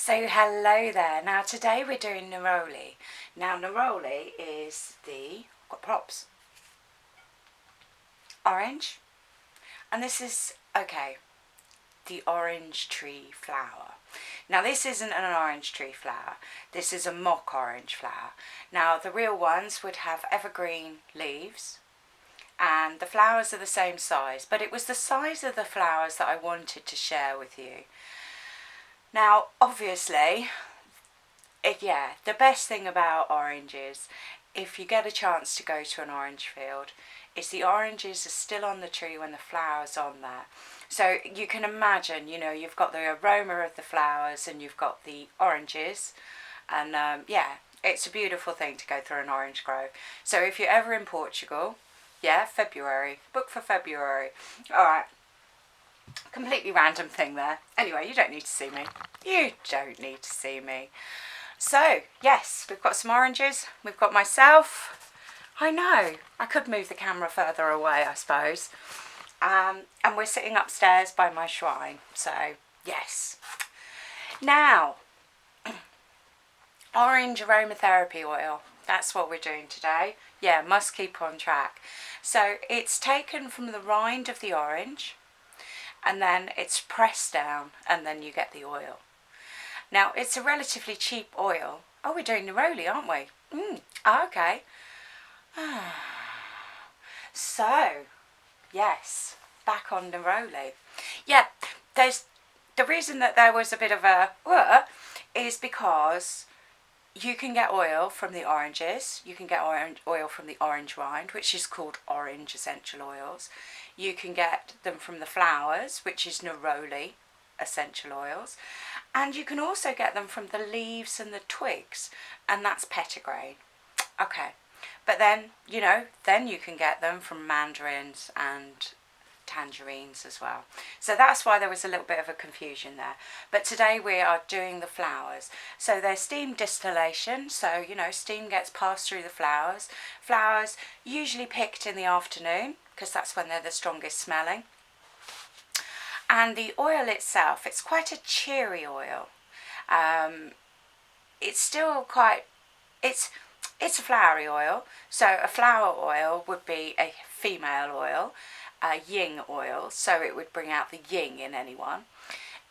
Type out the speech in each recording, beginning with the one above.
So hello there. Now today we're doing Neroli. Now Neroli is I've got props, orange, and this is, the orange tree flower. Now this isn't an orange tree flower, this is a mock orange flower. Now the real ones would have evergreen leaves and the flowers are the same size, but it was the size of the flowers that I wanted to share with you. Now obviously, the best thing about oranges, if you get a chance to go to an orange field, is the oranges are still on the tree when the flowers on there. So you can imagine, you've got the aroma of the flowers and you've got the oranges, and it's a beautiful thing to go through an orange grove. So if you're ever in Portugal, February, book for February. All right. Completely random thing there. Anyway, you don't need to see me. You don't need to see me. So, yes, we've got some oranges. We've got myself. I know, I could move the camera further away, I suppose. And we're sitting upstairs by my shrine. So, yes. Now, orange aromatherapy oil. That's what we're doing today. Yeah, must keep on track. So, it's taken from the rind of the orange, and then it's pressed down, and then you get the oil. Now, it's a relatively cheap oil. Oh, we're doing Neroli, aren't we? Okay. So, yes, back on Neroli. Yeah, the reason that there was a bit of a is because you can get oil from the oranges. You can get oil from the orange rind, which is called orange essential oils. You can get them from the flowers, which is Neroli essential oils. And you can also get them from the leaves and the twigs, and that's petitgrain. Okay, but then, then you can get them from mandarins and tangerines as well. So that's why there was a little bit of a confusion there. But today we are doing the flowers. So there's steam distillation, so, steam gets passed through the flowers. Flowers usually picked in the afternoon, because that's when they're the strongest smelling. And the oil itself, it's quite a cheery oil. It's still quite, it's a flowery oil. So a flower oil would be a female oil, a yin oil, so it would bring out the yin in anyone.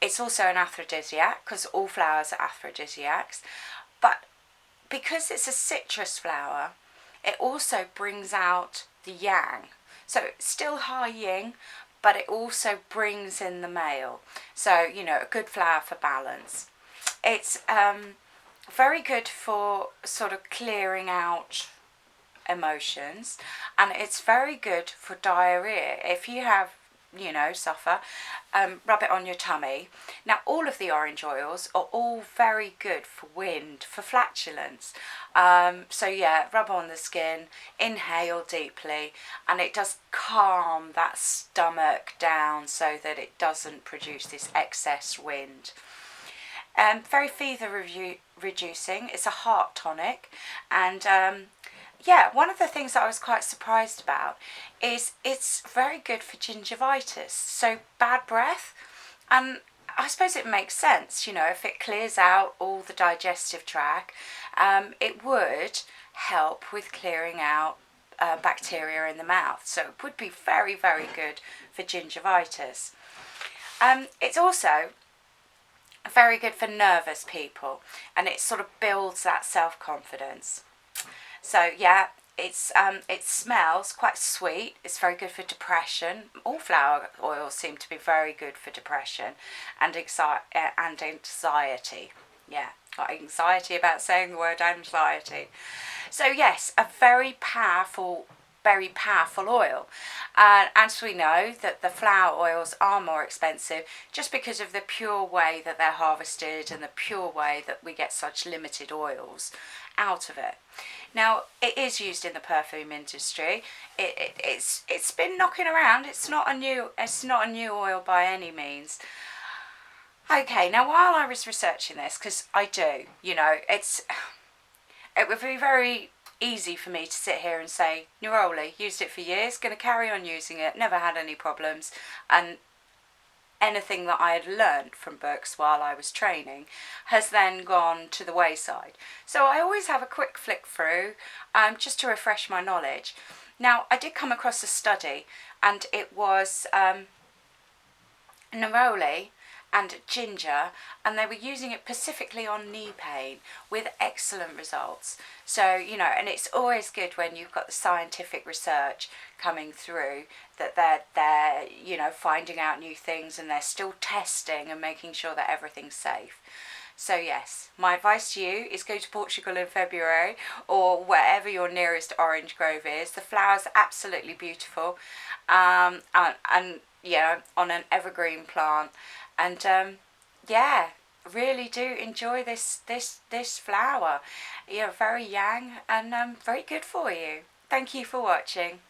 It's also an aphrodisiac, because all flowers are aphrodisiacs. But because it's a citrus flower, it also brings out the yang. So it's still high yin, but it also brings in the male. So, a good flower for balance. It's very good for sort of clearing out emotions, and it's very good for diarrhea. If you have, suffer, rub it on your tummy. Now, all of the orange oils are all very good for wind, for flatulence. Rub on the skin, inhale deeply, and it does calm that stomach down so that it doesn't produce this excess wind. Very fever reducing. It's a heart tonic, and one of the things that I was quite surprised about is it's very good for gingivitis, so bad breath. And I suppose it makes sense, if it clears out all the digestive tract, it would help with clearing out bacteria in the mouth. So it would be very, very good for gingivitis. It's also very good for nervous people, and it sort of builds that self-confidence. So it smells quite sweet. It's very good for depression. All flower oils seem to be very good for depression and anxiety. Got anxiety about saying the word anxiety. So yes, a very powerful oil. And as we know that the flower oils are more expensive just because of the pure way that they're harvested and the pure way that we get such limited oils out of it. Now, it is used in the perfume industry. It's been knocking around. It's not a new oil by any means. Okay, now while I was researching this, because I do, it would be very easy for me to sit here and say, Neroli, used it for years, going to carry on using it, never had any problems, and anything that I had learnt from books while I was training has then gone to the wayside. So I always have a quick flick through just to refresh my knowledge. Now, I did come across a study, and it was Neroli and ginger, and they were using it specifically on knee pain with excellent results. So, you know, and it's always good when you've got the scientific research coming through, that they're you know, finding out new things, and they're still testing and making sure that everything's safe. So yes, my advice to you is go to Portugal in February, or wherever your nearest orange grove is. The flowers are absolutely beautiful, and yeah, on an evergreen plant, and yeah, really do enjoy this flower. You're very young, and very good for you. Thank you for watching.